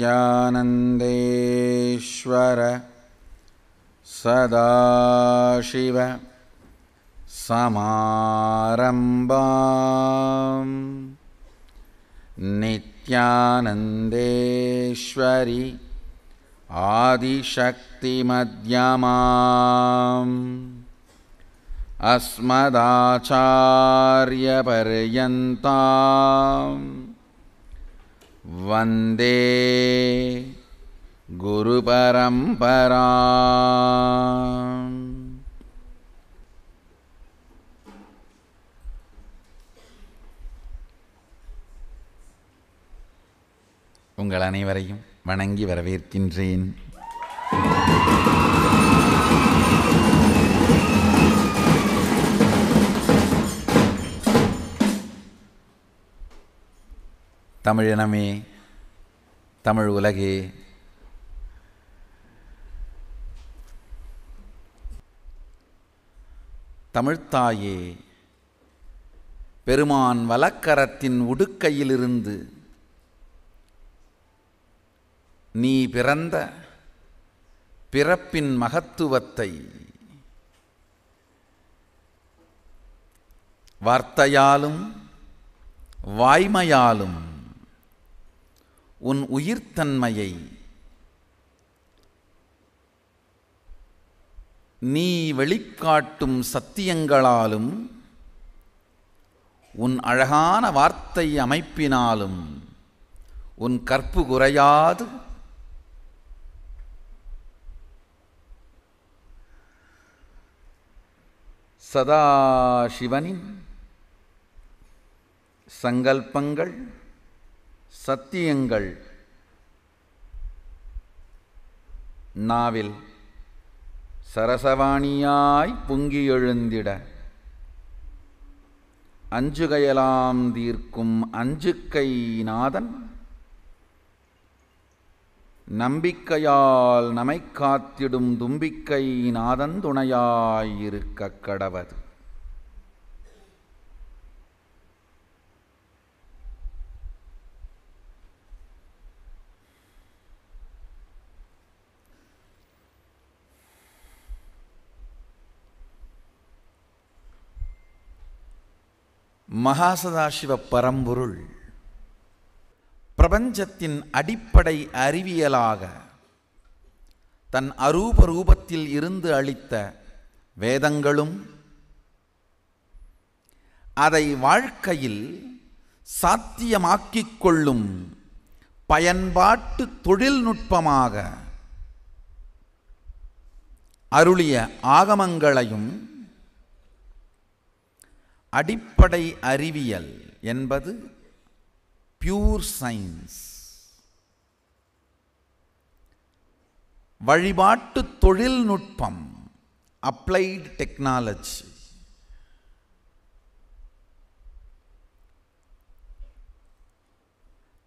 नित्यानन्देश्वर सदाशिव समारम्भां नित्यानन्देश्वरि आदिशक्तिमध्यमाम् अस्मदाचार्यपर्यन्तां वन्दे गुरुपरम्पराम्. உங்கள் அனைவரையும் வணங்கி வரவேற்கின்றேன். தமிழினமே, தமிழ் உலகே, தமிழ்த்தாயே, பெருமான் வலக்கரத்தின் உடுக்கையிலிருந்து நீ பிறந்த பிறப்பின் மகத்துவத்தை வார்த்தையாலும் வாய்மையாலும் உன் உயிர்த்தன்மையை நீ வெளிக்காட்டும் சத்தியங்களாலும் உன் அழகான வார்த்தை அமைப்பினாலும் உன் கற்பு குறையாது சதாசிவனின் சங்கல்பங்கள் சத்தியங்கள் நாவில் சரசவாணியாய் பொங்கி எழுந்திட அஞ்சுகையலாம் தீர்க்கும் அஞ்சுக்கை நாதன் நம்பிக்கையால் நம்மை காத்திடும் தும்பிக்கை நாதன் துணையாயிருக்க கடவது. மகாசதாசிவ பரம்பொருள் பிரபஞ்சத்தின் அடிப்படை அறிவியலாக தன் அரூப ரூபத்தில் இருந்து அளித்த வேதங்களும் அதை வாழ்க்கையில் சாத்தியமாக்கிக் கொள்ளும் பயன்பாட்டு தொழில்நுட்பமாக அருளிய ஆகமங்களையும் அடிப்படை அறிவியல் என்பது பியூர் சயின்ஸ், வழிபாட்டு தொழில்நுட்பம் அப்ளைடு டெக்னாலஜி,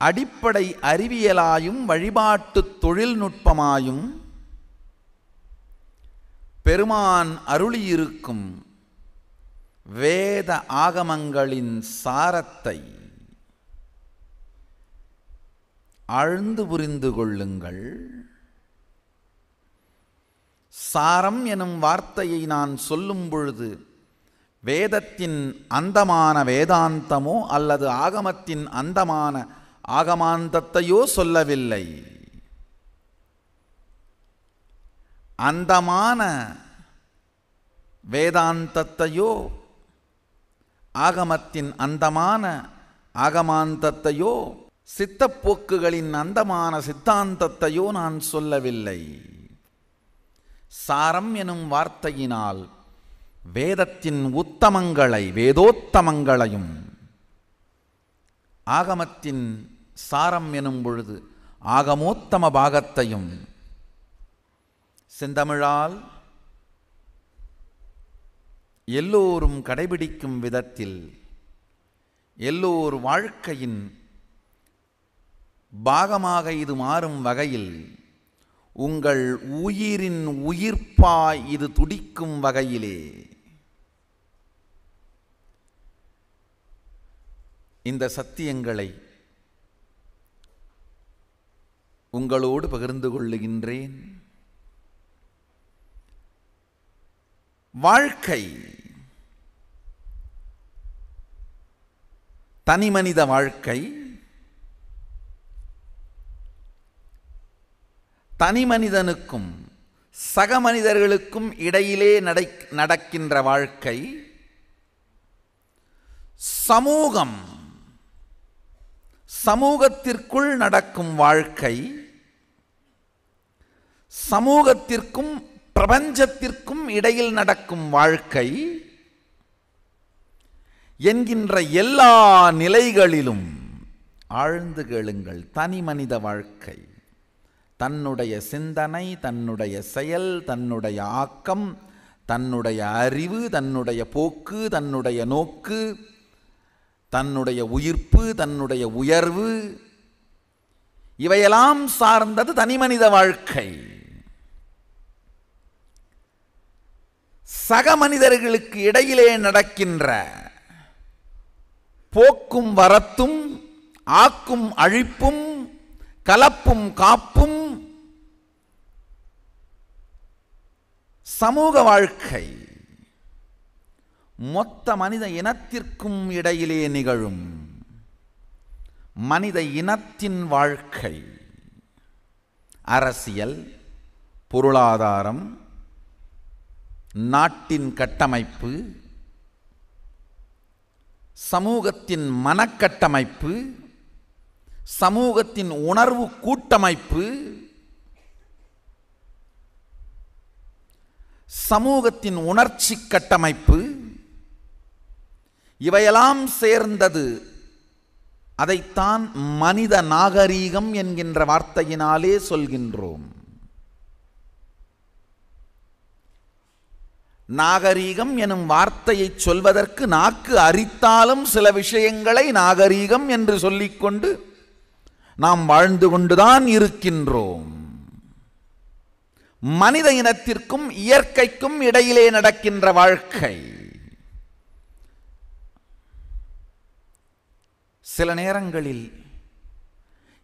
அடிப்படை அறிவியலாயும் வழிபாட்டு தொழில்நுட்பமாயும் பெருமான் அருளியிருக்கும் வேத ஆகமங்களின் சாரத்தை ஆழ்ந்து புரிந்து கொள்ளுங்கள். சாரம் எனும் வார்த்தையை நான் சொல்லும் பொழுது வேதத்தின் அந்தமான வேதாந்தமோ அல்லது ஆகமத்தின் அந்தமான ஆகமாந்தத்தையோ சொல்லவில்லை. அந்தமான வேதாந்தத்தையோ ஆகமத்தின் அந்தமான ஆகமாந்தத்தையோ சித்தப்போக்குகளின் அந்தமான சித்தாந்தத்தையோ நான் சொல்லவில்லை. சாரம் எனும் வார்த்தையினால் வேதத்தின் உத்தமங்களை வேதோத்தமங்களையும் ஆகமத்தின் சாரம் எனும் பொழுது ஆகமோத்தம பாகத்தையும் செந்தமிழால் எல்லோரும் கடைபிடிக்கும் விதத்தில் எல்லோர் வாழ்க்கையின் பாகமாக இது மாறும் வகையில் உங்கள் உயிரின் உயிர்ப்பாய் இது துடிக்கும் வகையிலே இந்த சத்தியங்களை உங்களோடு பகிர்ந்து கொள்ளுகின்றேன். வாழ்க்கை, தனிமனித வாழ்க்கை, தனிமனிதனுக்கும் சக மனிதர்களுக்கும் இடையிலே நடக்கின்ற வாழ்க்கை, சமூகம், சமூகத்திற்குள் நடக்கும் வாழ்க்கை, சமூகத்திற்கும் பிரபஞ்சத்திற்கும் இடையில் நடக்கும் வாழ்க்கை என்கின்ற எல்லா நிலைகளிலும் ஆழ்ந்து கேளுங்கள். தனிமனித வாழ்க்கை, தன்னுடைய சிந்தனை, தன்னுடைய செயல், தன்னுடைய ஆக்கம், தன்னுடைய அறிவு, தன்னுடைய போக்கு, தன்னுடைய நோக்கு, தன்னுடைய உயிர்ப்பு, தன்னுடைய உயர்வு, இவையெல்லாம் சார்ந்தது தனிமனித வாழ்க்கை. சக மனிதர்களுக்கு இடையிலே நடக்கின்ற போக்கும் வரத்தும், ஆக்கும் அழிப்பும், கலப்பும் காப்பும் சமூக வாழ்க்கை. மொத்த மனித இனத்திற்கும் இடையிலே நிகழும் மனித இனத்தின் வாழ்க்கை. அரசியல், பொருளாதாரம், நாட்டின் கட்டமைப்பு, சமூகத்தின் மனக்கட்டமைப்பு, சமூகத்தின் உணர்வு கூட்டமைப்பு, சமூகத்தின் உணர்ச்சி கட்டமைப்பு, இவையெல்லாம் சேர்ந்தது. அதைத்தான் மனித நாகரீகம் என்கின்ற வார்த்தையினாலே சொல்கின்றோம். நாகரீகம் எனும் வார்த்தையை சொல்வதற்கு நாக்கு அரித்தாலும் சில விஷயங்களை நாகரீகம் என்று சொல்லிக்கொண்டு நாம் வாழ்ந்து கொண்டுதான் இருக்கின்றோம். மனித இனத்திற்கும் இயற்கைக்கும் இடையிலே நடக்கின்ற வாழ்க்கை. சில நேரங்களில்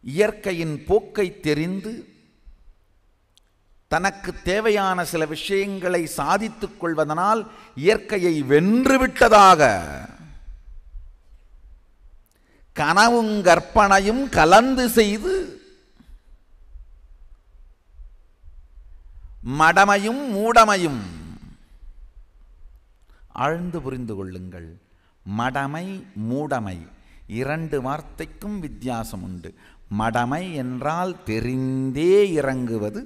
இயற்கையின் போக்கை தெரிந்து தனக்கு தேவையான சில விஷயங்களை சாதித்துக் கொள்வதனால் இயற்கையை வென்றுவிட்டதாக கனவும் கற்பனையும் கலந்து செய்து மடமையும் மூடமையும், ஆழ்ந்து புரிந்து கொள்ளுங்கள், மடமை மூடமை இரண்டு வார்த்தைக்கும் வித்தியாசம் உண்டு. மடமை என்றால் தெரிந்தே இறங்குவது,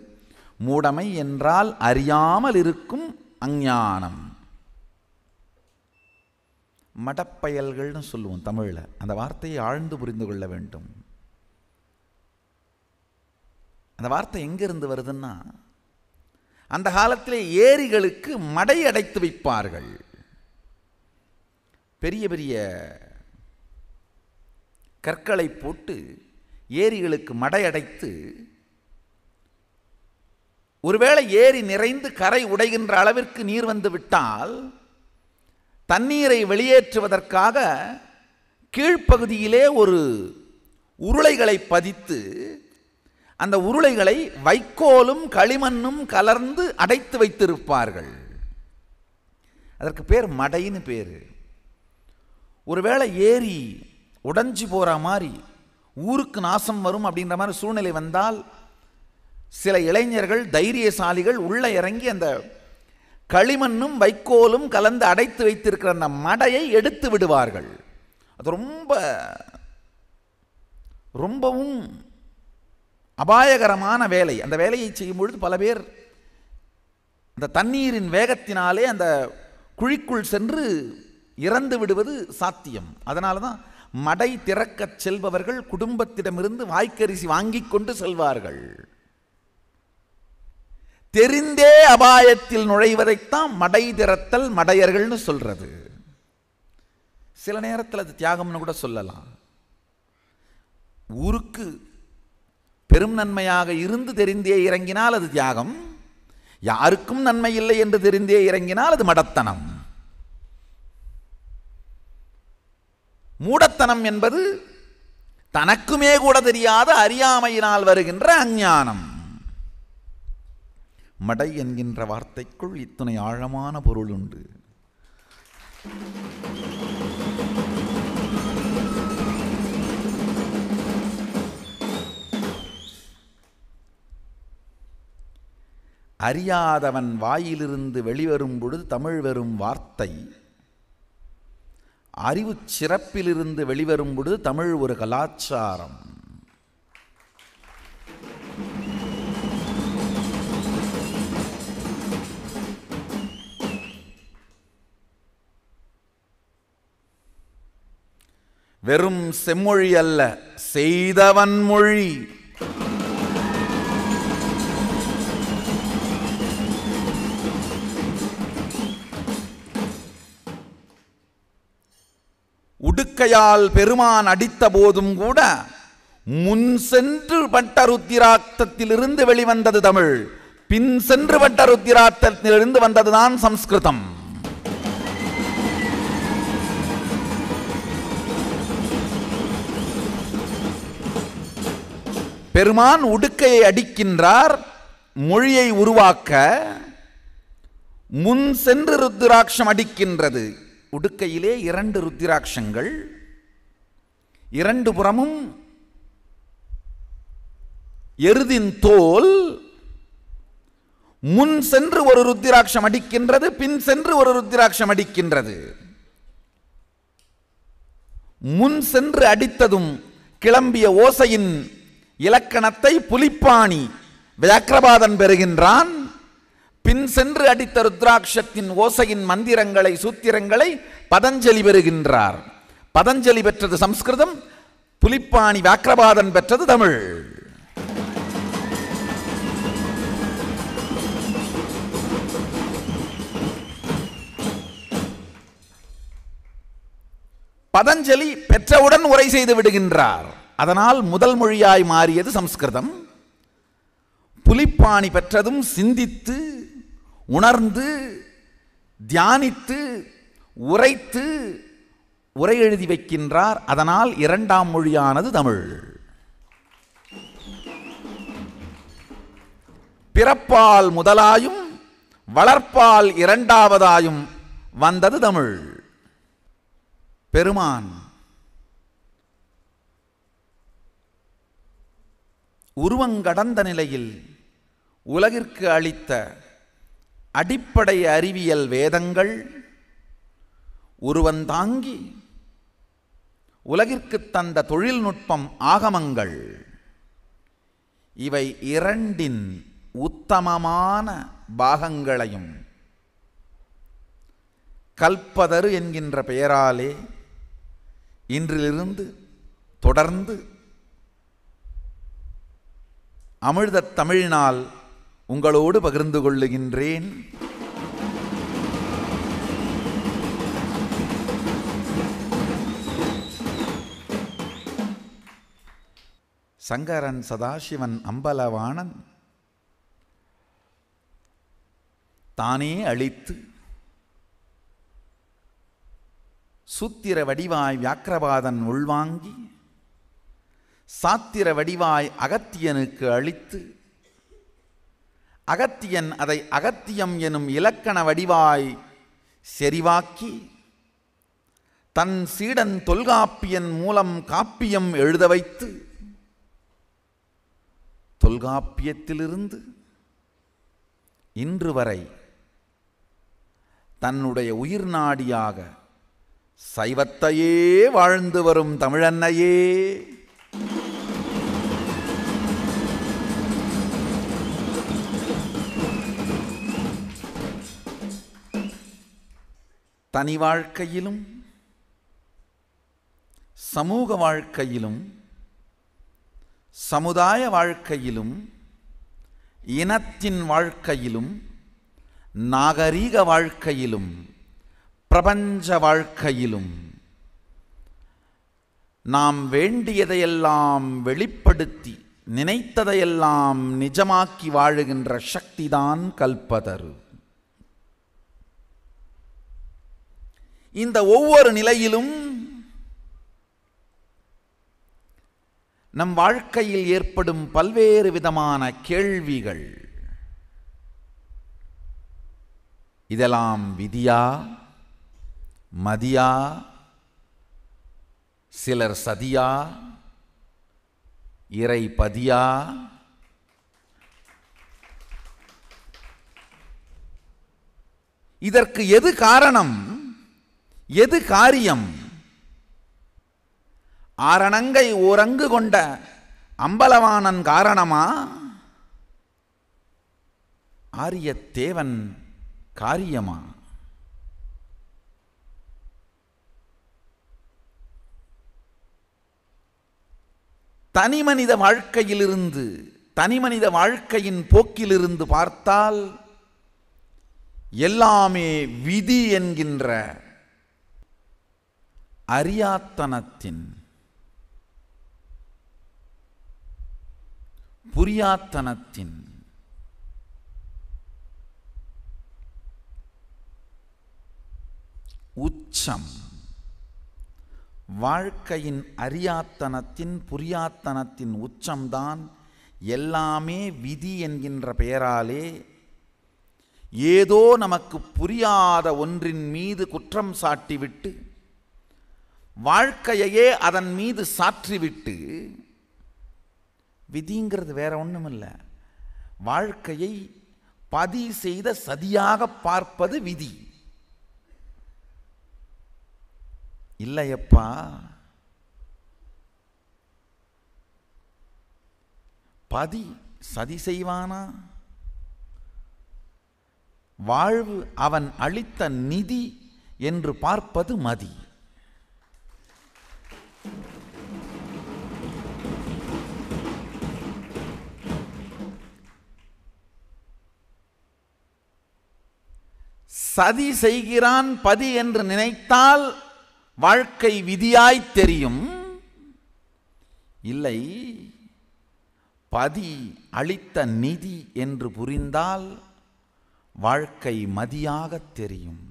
மூடமை என்றால் அறியாமல் இருக்கும் அஞ்ஞானம். மடப்பயல்கள்னு சொல்லுவோம் தமிழில். அந்த வார்த்தையை ஆழ்ந்து புரிந்து கொள்ள வேண்டும். அந்த வார்த்தை எங்கிருந்து வருதுன்னா, அந்த காலத்திலே ஏரிகளுக்கு மடை அடைத்து வைப்பார்கள். பெரிய பெரிய கற்களை போட்டு ஏரிகளுக்கு மடை அடைத்து, ஒருவேளை ஏரி நிறைந்து கரை உடைகின்ற அளவிற்கு நீர் வந்து விட்டால் தண்ணீரை வெளியேற்றுவதற்காக கீழ்ப்பகுதியிலே ஒரு உருளைகளை பதித்து அந்த உருளைகளை வைக்கோலும் களிமண்ணும் கலர்ந்து அடைத்து வைத்திருப்பார்கள். அதற்கு பேர் மடைன்னு பேர். ஒருவேளை ஏரி உடைஞ்சி போகிற மாதிரி, ஊருக்கு நாசம் வரும் அப்படின்ற மாதிரி சூழ்நிலை வந்தால் சில இளைஞர்கள் தைரியசாலிகள் உள்ள இறங்கி அந்த களிமண்ணும் வைக்கோலும் கலந்து அடைத்து வைத்திருக்கிற அந்த மடையை எடுத்து விடுவார்கள். அது ரொம்பவும் அபாயகரமான வேலை. அந்த வேலையை செய்யும் பொழுது பல பேர் அந்த தண்ணீரின் வேகத்தினாலே அந்த குழிக்குள் சென்று இறந்து விடுவது சாத்தியம். அதனால தான் மடை திறக்கச் செல்பவர்கள் குடும்பத்திடமிருந்து வாய்க்கரிசி வாங்கி கொண்டு செல்வார்கள். தெரிந்தே அபாயத்தில் நுழைவதைத்தான் மடை திறத்தல், மடையர்கள்னு சொல்றது. சில நேரத்தில் அது தியாகம்னு கூட சொல்லலாம். ஊருக்கு பெரும் நன்மையாக இருந்து தெரிந்தே இறங்கினால் அது தியாகம், யாருக்கும் நன்மை இல்லை என்று தெரிந்தே இறங்கினால் அது மடத்தனம். மூடத்தனம் என்பது தனக்குமே கூட தெரியாத அறியாமையினால் வருகின்ற அஞ்ஞானம். மடை என்கின்ற வார்த்தைக்குள் இத்துணை ஆழமான பொருள் உண்டு. அறியாதவன் வாயிலிருந்து வெளிவரும் பொழுது தமிழ் வரும் வார்த்தை, அறிவு சிறப்பிலிருந்து வெளிவரும் பொழுது தமிழ் ஒரு கலாச்சாரம். வெறும் செம்மொழி அல்ல, செய்தவன் மொழி. உடுக்கையால் பெருமான் அடித்த போதும் கூட முன் சென்று பட்ட ருத்திராட்டத்திலிருந்து வெளிவந்தது தமிழ், பின் சென்று பட்ட ருத்திராட்டத்திலிருந்து வந்ததுதான் சம்ஸ்கிருதம். பெருமான் உடுக்கையை அடிக்கின்றார் மொழியை உருவாக்க, முன் சென்று ருத்திராட்சம் அடிக்கின்றது. உடுக்கையிலே 2 ருத்திராட்சங்கள், 2 புறமும் எருதின் தோல். முன் சென்று ஒரு ருத்திராட்சம் அடிக்கின்றது, பின் சென்று ஒரு ருத்திராட்சம் அடிக்கின்றது. முன் சென்று அடித்ததும் கிளம்பிய ஓசையின் இலக்கணத்தை புலிப்பாணி வியாக்கிரபாதன் பெறுகின்றான். பின் சென்று அடித்த ருத்ராட்சத்தின் ஓசையின் மந்திரங்களை சூத்திரங்களை பதஞ்சலி பெறுகின்றார். பதஞ்சலி பெற்றது சம்ஸ்கிருதம், புலிப்பாணி வியாக்கிரபாதன் பெற்றது தமிழ். பதஞ்சலி பெற்றவுடன் உரை செய்து விடுகின்றார். அதனால் முதல் மொழியாய் மாறியது சம்ஸ்கிருதம். புலிப்பாணி பெற்றதும் சிந்தித்து உணர்ந்து தியானித்து உரைத்து உரை எழுதி வைக்கின்றார். அதனால் 2ஆம் மொழியானது தமிழ். பிறப்பால் முதலாயும் வளர்ப்பால் 2ஆவதாயும் வந்தது தமிழ். பெருமான் உருவங்கடந்த நிலையில் உலகிற்கு அளித்த அடிப்படை அறிவியல் வேதங்கள் உருவந்தாங்கி உலகிற்கு தந்த தொழில்நுட்பம் ஆகமங்கள், இவை 2இன் உத்தமமான பாகங்களையும் கல்பதரு என்கின்ற பெயராலே இன்றிலிருந்து தொடர்ந்து அமிழ்தத் தமிழினால் உங்களோடு பகிர்ந்து கொள்ளுகின்றேன். சங்கரன் சதாசிவன் அம்பலவாணன் தானே அளித்து சூத்திர வடிவாய் வியாக்கிரபாதன் உள்வாங்கி சாத்திர வடிவாய் அகத்தியனுக்கு அளித்து அகத்தியன் அதை அகத்தியம் எனும் இலக்கண வடிவாய் செறிவாக்கி தன் சீடன் தொல்காப்பியன் மூலம் காப்பியம் எழுத வைத்து தொல்காப்பியத்திலிருந்து இன்று வரை தன்னுடைய உயிர் நாடியாக சைவத்தையே வாழ்ந்து வரும் தமிழன்னையே தனி வாழ்க்கையிலும் சமூக வாழ்க்கையிலும் சமுதாய வாழ்க்கையிலும் இனத்தின் வாழ்க்கையிலும் நாகரீக வாழ்க்கையிலும் பிரபஞ்ச வாழ்க்கையிலும் நாம் வேண்டியதையெல்லாம் வெளிப்படுத்தி நினைத்ததையெல்லாம் நிஜமாக்கி வாழுகின்ற சக்திதான் கல்பதரு. இந்த ஒவ்வொரு நிலையிலும் நம் வாழ்க்கையில் ஏற்படும் பல்வேறு விதமான கேள்விகள், இதெல்லாம் விதியா, மதியா, சிலர் சதியா, இறை பதியா, இதற்கு எது காரணம், எது காரியம்? ஆரணங்கை ஓரங்கு கொண்ட அம்பலவாணன் காரணமா, ஆரியத்தேவன் காரியமா? தனிமனித வாழ்க்கையிலிருந்து, தனிமனித வாழ்க்கையின் போக்கிலிருந்து பார்த்தால் எல்லாமே விதி என்கின்ற அறியாத்தனத்தின், புரியாத்தனத்தின் உச்சம். வாழ்க்கையின் அறியாத்தனத்தின், புரியாத்தனத்தின் உச்சம்தான் எல்லாமே விதி என்கின்ற பெயராலே ஏதோ நமக்கு புரியாத ஒன்றின் மீது குற்றம் சாட்டிவிட்டு, வாழ்க்கையையே அதன் மீது சாற்றிவிட்டு, விதிங்கிறது வேற ஒன்றும் இல்லை, வாழ்க்கையை பதி செய்த சதியாக பார்ப்பது விதி. இல்லையப்பா, பதி சதி செய்வானா? வாழ்வு அவன் அளித்த நிதி என்று பார்ப்பது மதி. சதி செய்கிறான் பதி என்று நினைத்தால் வாழ்க்கை விதியாய் தெரியும். இல்லை, பதி அளித்த நிதி என்று புரிந்தால் வாழ்க்கை மதியாக தெரியும்.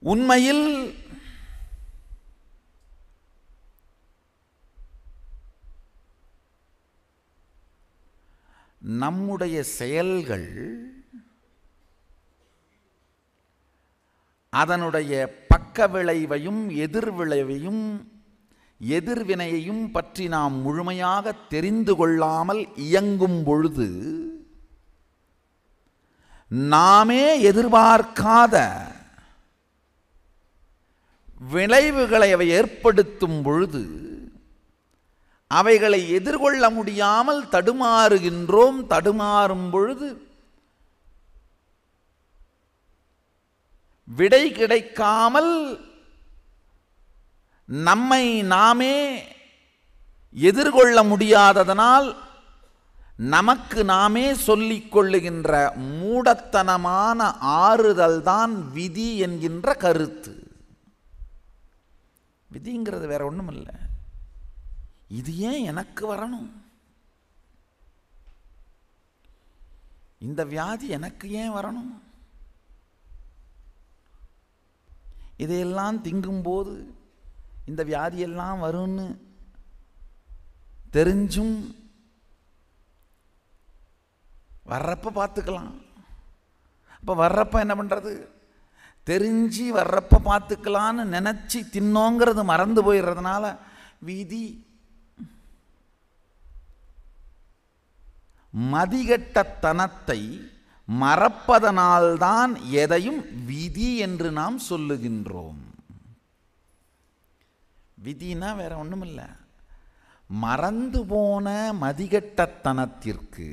உண்மையில் நம்முடைய செயல்கள் அதனுடைய பக்க விளைவையும் எதிர்விளைவையும் எதிர்வினையையும் பற்றி நாம் முழுமையாக தெரிந்து கொள்ளாமல் இயங்கும் பொழுது, நாமே எதிர்பார்க்காத விளைவுகளை அவை ஏற்படுத்தும் பொழுது, அவைகளை எதிர்கொள்ள முடியாமல் தடுமாறுகின்றோம். தடுமாறும் பொழுது விடை கிடைக்காமல் நம்மை நாமே எதிர்கொள்ள முடியாததனால் நமக்கு நாமே சொல்லிக் கொள்ளுகின்ற மூடத்தனமான ஆறுதல் தான் விதி என்கின்ற கருத்து. விதிங்கிறது வேற ஒன்றும் இல்லை. இது ஏன் எனக்கு வரணும்? இந்த வியாதி எனக்கு ஏன் வரணும்? இதையெல்லாம் திங்கும்போது இந்த வியாதியெல்லாம் வரும்னு தெரிஞ்சும் வர்றப்ப பார்த்துக்கலாம். அப்போ வர்றப்ப என்ன பண்ணுறது? தெரிஞ்சு வர்றப்ப பார்த்துக்கலான்னு நினச்சி தின்னோங்கிறது மறந்து போயிடுறதுனால விதி. மதிகெட்டத்தனத்தை மறப்பதனால்தான் எதையும் விதி என்று நாம் சொல்லுகின்றோம். விதினா வேற ஒன்றும் இல்லை. மறந்து போன மதிகெட்டத்தனத்திற்கு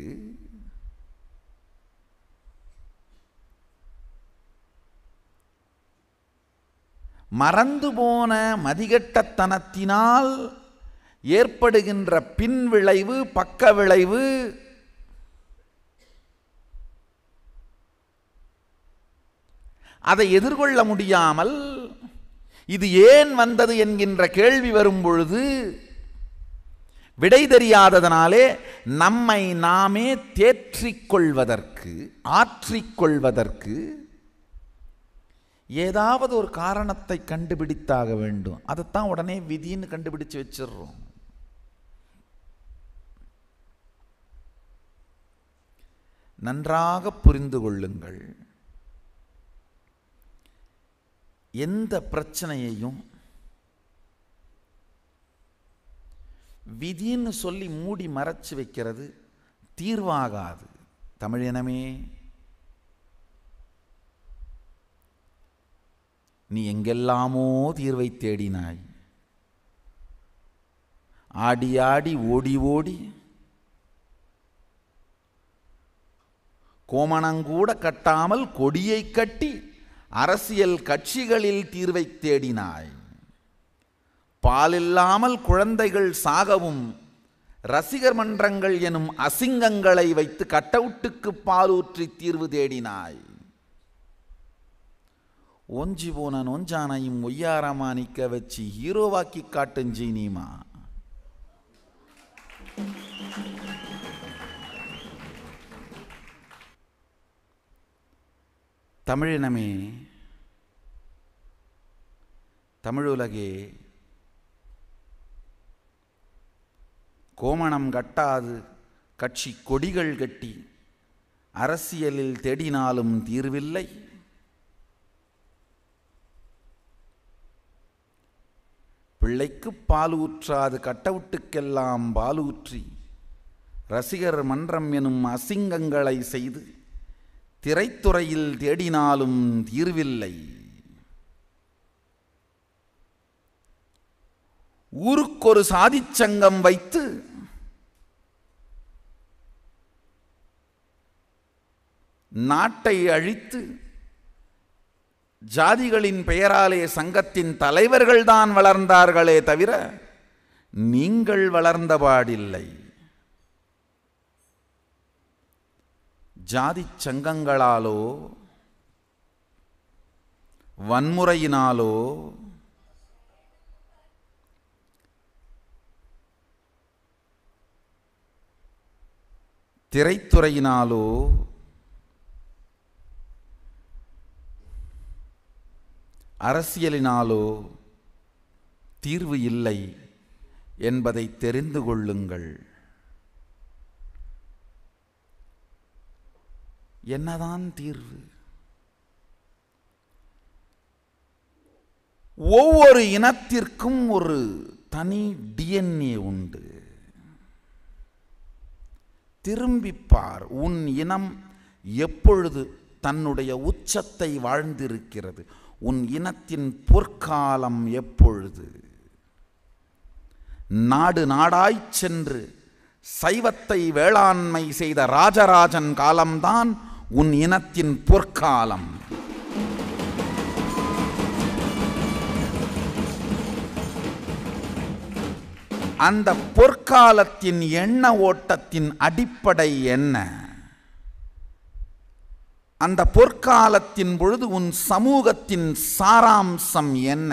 மறந்து போன மதிகெட்டத்தனத்தினால் ஏற்படுகின்ற பின்விளைவு, பக்க விளைவு அதை எதிர்கொள்ள முடியாமல் இது ஏன் வந்தது என்கின்ற கேள்வி வரும் பொழுது விடை தெரியாததனாலே நம்மை நாமே தேற்றிக்கொள்வதற்கு, ஆற்றிக்கொள்வதற்கு ஏதாவது ஒரு காரணத்தை கண்டுபிடித்தாக வேண்டும். அதைத்தான் உடனே விதின்னு கண்டுபிடிச்சு வச்சிடுறோம். நன்றாக புரிந்து கொள்ளுங்கள். எந்த பிரச்சனையையும் விதின்னு சொல்லி மூடி மறைச்சு வைக்கிறது தீர்வாகாது. தமிழினமே, நீ எங்கெல்லாமோ தீர்வை தேடினாய். ஆடி ஆடி ஓடி ஓடி கோமணங்கூட கட்டாமல் கொடியை கட்டி அரசியல் கட்சிகளில் தீர்வை தேடினாய். பாலில்லாமல் குழந்தைகள் சாகவும் ரசிகர் மன்றங்கள் எனும் அசிங்கங்களை வைத்து கட்டவுட்டுக்கு பாலூற்றி தீர்வு தேடினாய். ஒஞ்சி போன நொஞ்சானையும் ஒய்யாரமா நிக்க வச்சு ஹீரோவாக்கி காட்டுஞ்சி நீமா. தமிழினமே, தமிழுலகே, கோமணம் கட்டாது கட்சி கொடிகள் கட்டி அரசியலில் தேடினாலும் தீர்வில்லை. பிள்ளைக்கு பால் ஊற்றாது கட்டவுட்டுக்கெல்லாம் பாலூற்றி ரசிகர் மன்றம் எனும் அசிங்கங்களை செய்து திரைத்துறையில் தேடினாலும் தீர்வில்லை. ஊருக்கொரு சாதிச்சங்கம் வைத்து நாட்டை அழித்து ஜாதிகளின் பெயராலே சங்கத்தின் தலைவர்கள்தான் வளர்ந்தார்களே தவிர நீங்கள் வளர்ந்தபாடில்லை. ஜாதி சங்கங்களாலோ வன்முறையினாலோ திரைத்துறையினாலோ அரசியலினாலோ தீர்வு இல்லை என்பதை தெரிந்து கொள்ளுங்கள். என்னதான் தீர்வு? ஒவ்வொரு இனத்திற்கும் ஒரு தனி டிஎன்ஏ உண்டு. திரும்பிப்பார், உன் இனம் எப்பொழுது தன்னுடைய உச்சத்தை வாழ்ந்திருக்கிறது? உன் இனத்தின் பொற்காலம் எப்பொழுது? நாடு நாடாய்ச் சென்று சைவத்தை வேளாண்மை செய்த ராஜராஜன் காலம்தான் உன் இனத்தின் பொற்காலம். அந்த பொற்காலத்தின் எண்ண ஓட்டத்தின் அடிப்படை என்ன? அந்த பொற்காலத்தின் பொழுது உன் சமூகத்தின் சாராம்சம் என்ன?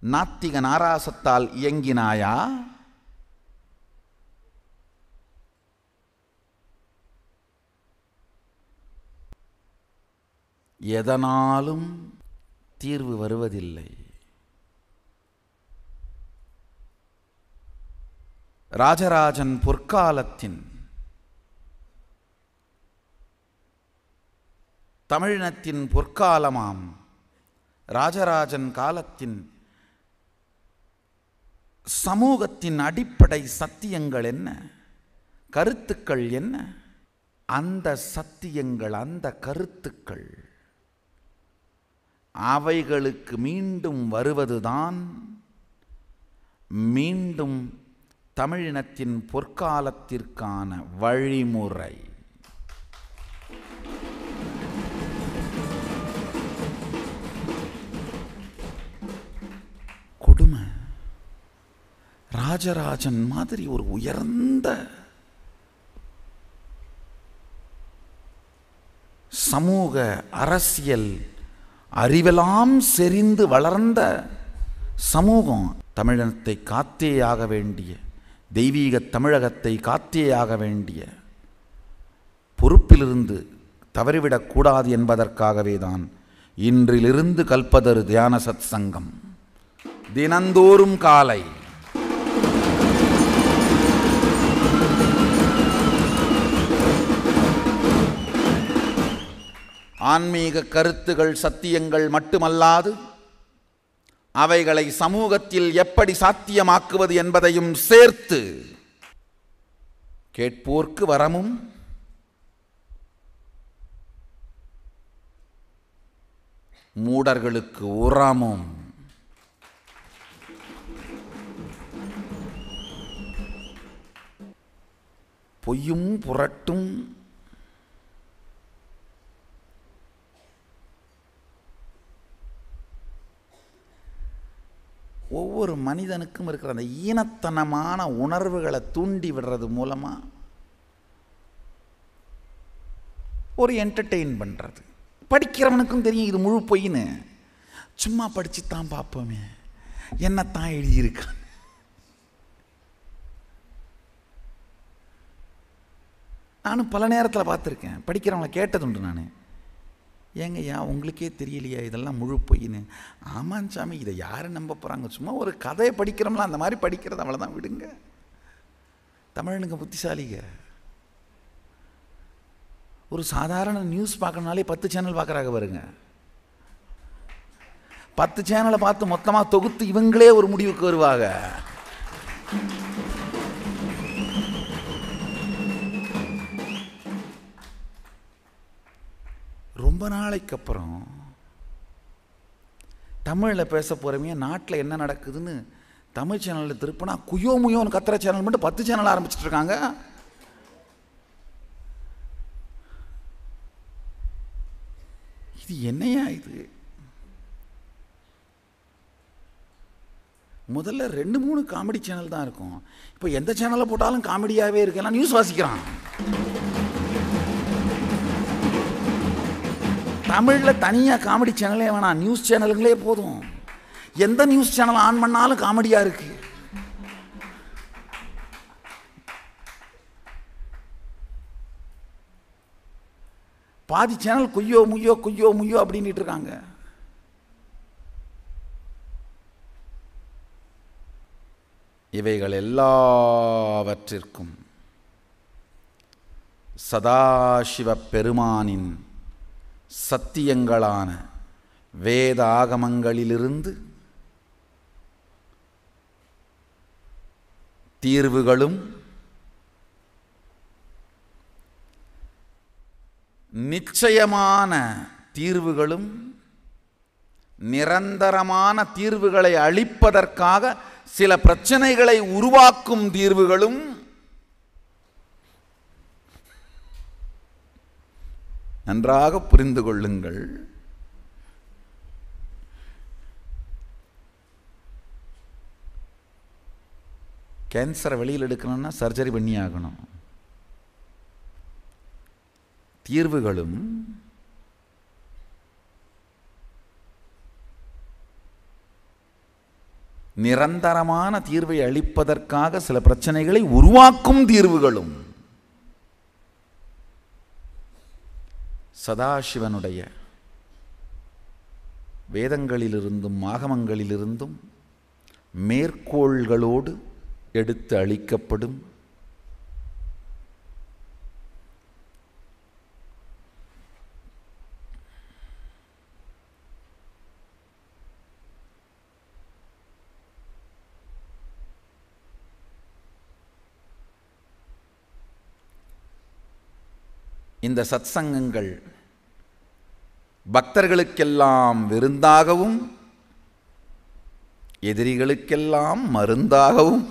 நாத்திக நாராசத்தால் இயங்கினாயா? எதனாலும் தீர்வு வருவதில்லை. ராஜராஜன் பொற்காலத்தின் தமிழினத்தின் பொற்காலமாம் ராஜராஜன் காலத்தின் சமூகத்தின் அடிப்படை சத்தியங்கள் என்ன? கருத்துக்கள் என்ன? அந்த சத்தியங்கள், அந்த கருத்துக்கள், அவைகளுக்கு மீண்டும் வருவதுதான் மீண்டும் தமிழினத்தின் பொற்காலத்திற்கான வழிமுறை. கொடுமை. ராஜராஜன் மாதிரி ஒரு உயர்ந்த சமூக அரசியல் அறிவெல்லாம் செறிந்து வளர்ந்த சமூகம் தமிழினத்தை காத்தேயாக வேண்டிய, தெய்வீக தமிழகத்தை காத்தேயாக வேண்டிய பொறுப்பிலிருந்து தவறிவிடக்கூடாது என்பதற்காகவே தான் இன்றிலிருந்து கல்பதரு தியான சத் சங்கம். தினந்தோறும் காலை ஆன்மீக கருத்துகள் சத்தியங்கள் மட்டுமல்லாது அவைகளை சமூகத்தில் எப்படி சாத்தியமாக்குவது என்பதையும் சேர்த்து கேட்போர்க்கு வரமும் மூடர்களுக்கு உரமும் பொய்யும் புரட்டும் ஒவ்வொரு மனிதனுக்கும் இருக்கிற அந்த ஈனத்தனமான உணர்வுகளை தூண்டி விடுறது மூலமாக ஒரு என்டர்டெயின் பண்ணுறது. படிக்கிறவனுக்கும் தெரியும் இது முழு பொய்ன்னு, சும்மா படிச்சுத்தான் பார்ப்போமே என்னத்தான் எழுதியிருக்கான். நானும் பல நேரத்தில் பார்த்துருக்கேன், படிக்கிறவங்களை கேட்டதுண்டு. நான் ஏங்கய்யா உங்களுக்கே தெரியலையா இதெல்லாம் முழு பொய்ன்னு? ஆமாம் சாமி, இதை யாரை நம்ப போகிறாங்க, சும்மா ஒரு கதையை படிக்கிறோம்லாம் அந்த மாதிரி படிக்கிறது, அவ்வளோதான், விடுங்க. தமிழனுங்க புத்திசாலிங்க. ஒரு சாதாரண நியூஸ் பார்க்கணுனாலே 10 சேனல் பார்க்குறாங்க பாருங்க. 10 சேனலை பார்த்து மொத்தமாக தொகுத்து இவங்களே ஒரு முடிவுக்கு வருவாங்க. ரொம்ப நாளைக்கு அப்புறம் தமிழில் பேச போகிறவங்க நாட்டில் என்ன நடக்குதுன்னு தமிழ் சேனலில் திருப்பினா குயோ முயோன்னு கத்துற சேனல் மட்டும் 10 சேனல் ஆரம்பிச்சுட்டு இருக்காங்க. இது என்னையா இது? முதல்ல 2-3 காமெடி சேனல் தான் இருக்கும், இப்போ எந்த சேனலை போட்டாலும் காமெடியாகவே இருக்கு, எல்லாம் நியூஸ் வாசிக்கிறான். தமிழில் தனியாக காமெடி சேனலே வேணாம், நியூஸ் சேனலுங்களே போதும். எந்த நியூஸ் சேனல் ஆன் பண்ணாலும் காமெடியாக இருக்கு. பாதி சேனல் குய்யோ முய்யோ குய்யோ முய்யோ அப்படின்ட்டு இருக்காங்க. இவைகள் எல்லாவற்றிற்கும் சதாசிவ பெருமானின் சத்தியங்களான வேத ஆகமங்களிலிருந்து தீர்வுகளும் நிச்சயமான தீர்வுகளும் நிரந்தரமான தீர்வுகளை அளிப்பதற்காக சில பிரச்சனைகளை உருவாக்கும் தீர்வுகளும் நன்றாக புரிந்து கொள்ளுங்கள். கேன்சரை வெளியில் எடுக்கணும்னா சர்ஜரி பண்ணி ஆகணும். தீர்வுகளும் நிரந்தரமான தீர்வை அளிப்பதற்காக சில பிரச்சனைகளை உருவாக்கும் தீர்வுகளும் சதாசிவனுடைய வேதங்களிலிருந்தும் ஆகமங்களிலிருந்தும் மேற்கோள்களோடு எடுத்து அளிக்கப்படும் இந்த சத்சங்கங்கள் பக்தர்களுக்கெல்லாம் விருந்தாகவும் எதிரிகளுக்கெல்லாம் மருந்தாகவும்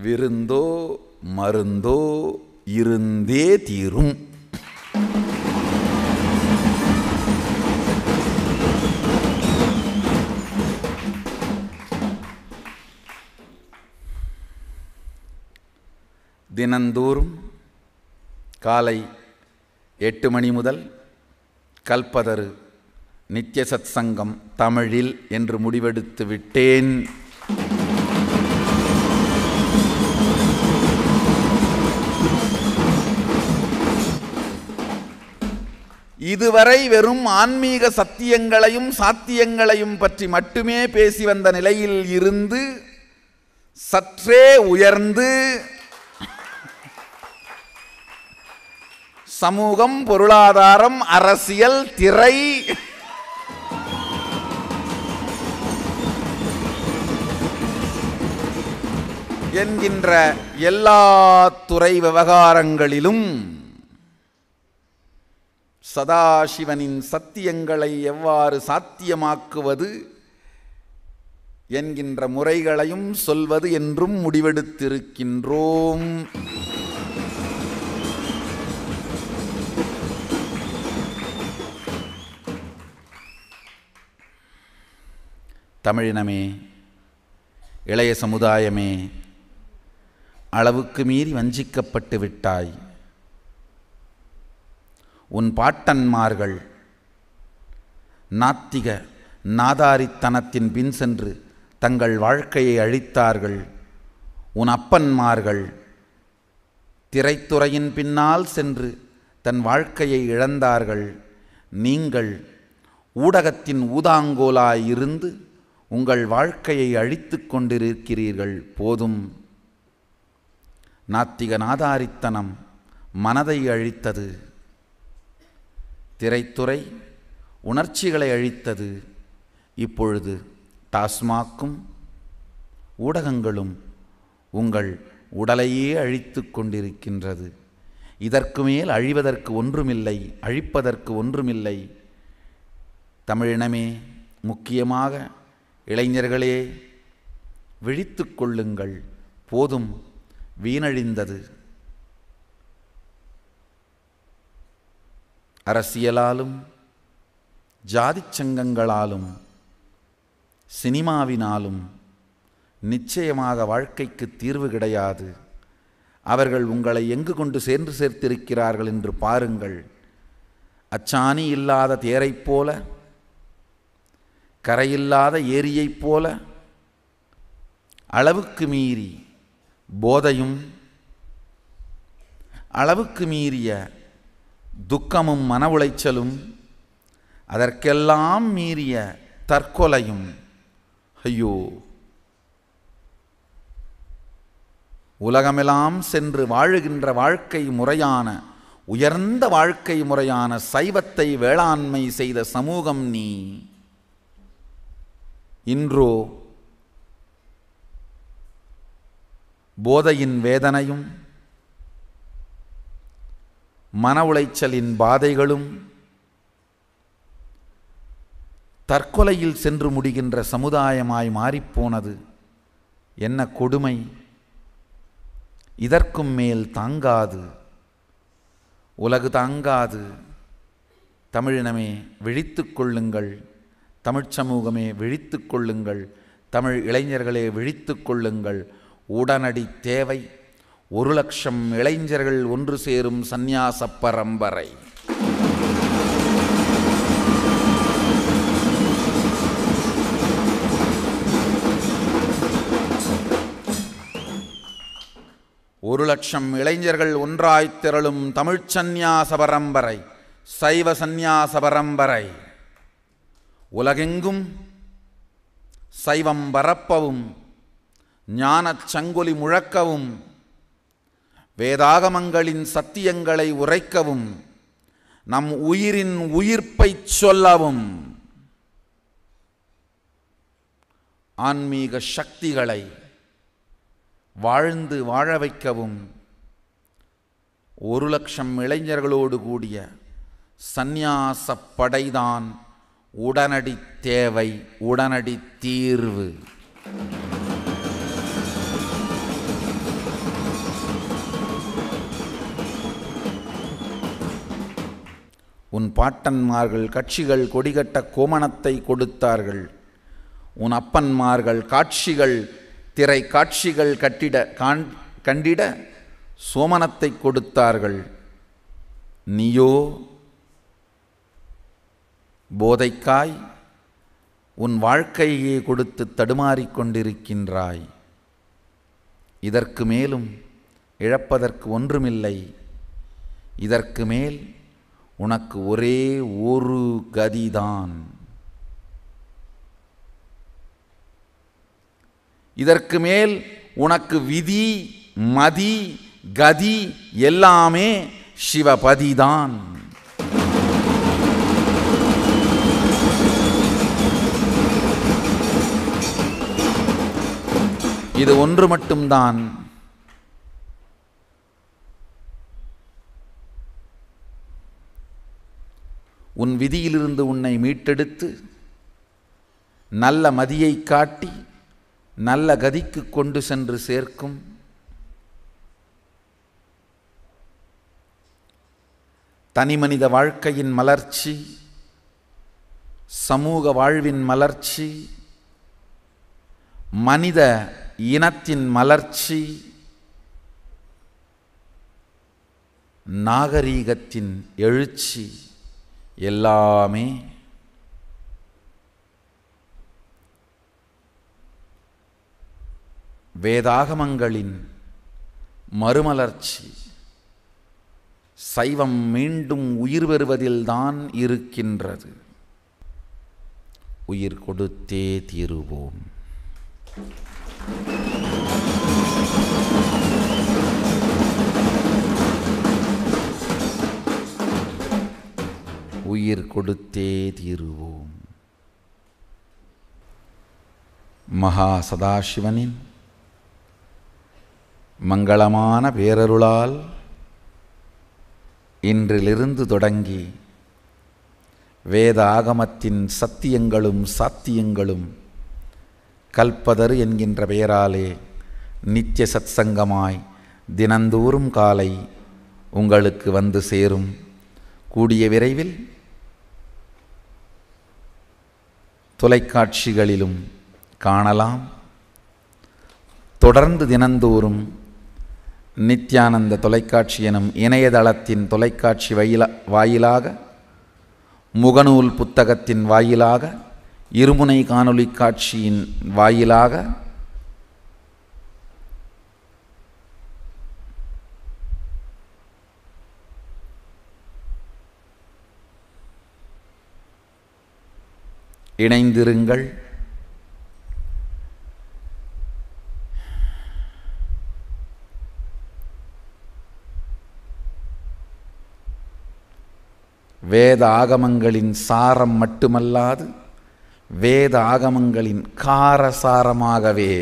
விருந்தோ மருந்தோ இருந்தே தீரும். தினந்தோறும் காலை 8 மணி முதல் கல்பதரு நித்திய சத்சங்கம் தமிழில் என்று முடிவெடுத்து விட்டேன். இதுவரை வெறும் ஆன்மீக சத்தியங்களையும் சாத்தியங்களையும் பற்றி மட்டுமே பேசி வந்த நிலையில் இருந்து சற்றே உயர்ந்து சமூகம், பொருளாதாரம், அரசியல், திரை என்கின்ற எல்லா துறை விவகாரங்களிலும் சதாசிவனின் சத்தியங்களை எவ்வாறு சாத்தியமாக்குவது என்கின்ற முறைகளையும் சொல்வது என்றும் முடிவெடுத்திருக்கின்றோம். தமிழினமே, இளைய சமுதாயமே, அளவுக்கு மீறி வஞ்சிக்கப்பட்டு விட்டாய். உன் பாட்டன்மார்கள் நாத்திக நாதாரித்தனத்தின் பின் சென்று தங்கள் வாழ்க்கையை அழித்தார்கள். உன் அப்பன்மார்கள் திரைத்துறையின் பின்னால் சென்று தன் வாழ்க்கையை இழந்தார்கள். நீங்கள் ஊடகத்தின் ஊதாங்கோலாய் இருந்து உங்கள் வாழ்க்கையை அழித்து கொண்டிருக்கிறீர்கள். போதும். நாத்திக நாதாரித்தனம் மனதை அழித்தது. திரைத்துறை உணர்ச்சிகளை அழித்தது. இப்பொழுது டாஸ்மாக்கும் ஊடகங்களும் உங்கள் உடலையே அழித்து கொண்டிருக்கின்றது. இதற்கு மேல் அழிவதற்கு ஒன்றுமில்லை, அழிப்பதற்கு ஒன்றுமில்லை. தமிழினமே, முக்கியமாக இளைஞர்களே, விழித்து கொள்ளுங்கள். போதும், வீணழிந்தது. அரசியலாலும் ஜாதிச் சங்கங்களாலும் சினிமாவினாலும் நிச்சயமாக வாழ்க்கைக்கு தீர்வு கிடையாது. அவர்கள் உங்களை எங்கு கொண்டு சேர்த்திருக்கிறார்கள் என்று பாருங்கள். அச்சாணி இல்லாத தேரைப் போல, கரையில்லாத ஏரியைப் போல, அளவுக்கு மீறி போதையும் அளவுக்கு மீறிய துக்கமும் மன உளைச்சலும், அதற்கெல்லாம் மீறிய தற்கொலையும். ஐயோ, உலகமெல்லாம் சென்று வாழுகின்ற வாழ்க்கை முறையான, உயர்ந்த வாழ்க்கை முறையான சைவத்தை வேளாண்மை செய்த சமூகம் நீ. இன்றோ போதையின் வேதனையும் மன உளைச்சலின் பாதைகளும் தற்கொலையில் சென்று முடிகின்ற சமுதாயமாய் மாறிப்போனது. என்ன கொடுமை! இதற்கும் மேல் தாங்காது, உலகு தாங்காது. தமிழினமே, விழித்து கொள்ளுங்கள். தமிழ்ச் சமூகமே, விழித்து கொள்ளுங்கள். தமிழ் இளைஞர்களே, விழித்து கொள்ளுங்கள். உடனடி தேவை 1,00,000 இளைஞர்கள் ஒன்று சேரும் சந்நியாச பரம்பரை. ஒரு 1,00,000 இளைஞர்கள் ஒன்றாய் திரளும் தமிழ்ச் சந்நியாச பரம்பரை, சைவ சந்நியாச பரம்பரை. உலகெங்கும் சைவம் பரப்பவும், ஞானச் சங்கொலி முழக்கவும், வேதாகமங்களின் சத்தியங்களை உரைக்கவும், நம் உயிரின் உயிர்ப்பைச் சொல்லவும், ஆன்மீக சக்திகளை வாழ்ந்து வாழ வைக்கவும் 1,00,000 இளைஞர்களோடு கூடிய சந்நியாச படைதான் உடனடி தேவை, உடனடி தீர்வு. உன் பாட்டன்மார்கள் கட்சிகள் கொடிகட்ட கோமணத்தை கொடுத்தார்கள். உன் அப்பன்மார்கள் காட்சிகள், திரை காட்சிகள் கண்டிட சோமனத்தை கொடுத்தார்கள். நீயோ போதைக்காய் உன் வாழ்க்கையே கொடுத்து தடுமாறிக்கொண்டிருக்கின்றாய். இதற்கு மேலும் இழப்பதற்கு ஒன்றுமில்லை. இதற்கு மேல் உனக்கு ஒரே ஒரு கதிதான். இதற்கு மேல் உனக்கு விதி, மதி, கதி எல்லாமே சிவபதிதான். இது ஒன்று மட்டும்தான். உன் விதியிலிருந்து உன்னை மீட்டெடுத்து நல்ல மதியை காட்டி நல்ல கதிக்கு கொண்டு சென்று சேர்க்கும். தனிமனித வாழ்க்கையின் மலர்ச்சி, சமூக வாழ்வின் மலர்ச்சி, மனித இனத்தின் மலர்ச்சி, நாகரீகத்தின் எழுச்சி எல்லாமே வேதாகமங்களின் மறுமலர்ச்சி. சைவம் மீண்டும் உயிர் பெறுவதில்தான் இருக்கின்றது. உயிர் கொடுத்தே தீருவோம். உயிர் கொடுத்தே தீருவோம். மகா சதாசிவனின் மங்களமான பேரருளால் இன்றிலிருந்து தொடங்கி வேத ஆகமத்தின் சத்தியங்களும் சாத்தியங்களும் கல்பதரு என்கின்ற பெயராலே நித்திய சத்சங்கமாய் தினந்தோறும் காலை உங்களுக்கு வந்து சேரும். கூடிய விரைவில் தொலைக்காட்சிகளிலும் காணலாம். தொடர்ந்து தினந்தோறும் நித்யானந்த தொலைக்காட்சி எனும் இணையதளத்தின் தொலைக்காட்சி வாயிலாக, முகநூல் புத்தகத்தின் வாயிலாக, இருமுனை காணொளி காட்சியின் வாயிலாக இணைந்திருங்கள். வேத ஆகமங்களின் சாரம் மட்டுமல்லாது வேத ஆகமங்களின் காரசாரமாகவே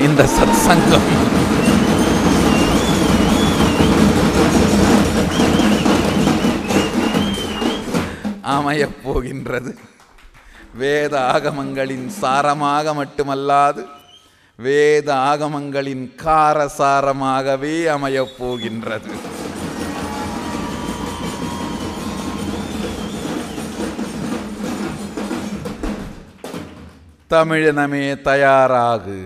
இந்த சத்சங்கம் அமையப் போகின்றது. வேத ஆகமங்களின் சாரமாக மட்டுமல்லாது வேத ஆகமங்களின் காரசாரமாகவே அமையப் போகின்றது. தமிழினமே தயாராகு.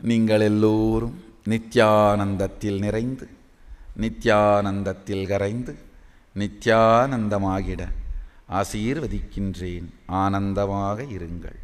நீங்கள் எல்லோரும் நித்யானந்தத்தில் நிறைந்து, நித்யானந்தத்தில் கரைந்து, நித்யானந்தமாகிட ஆசீர்வதிக்கின்றேன். ஆனந்தமாக இருங்கள்.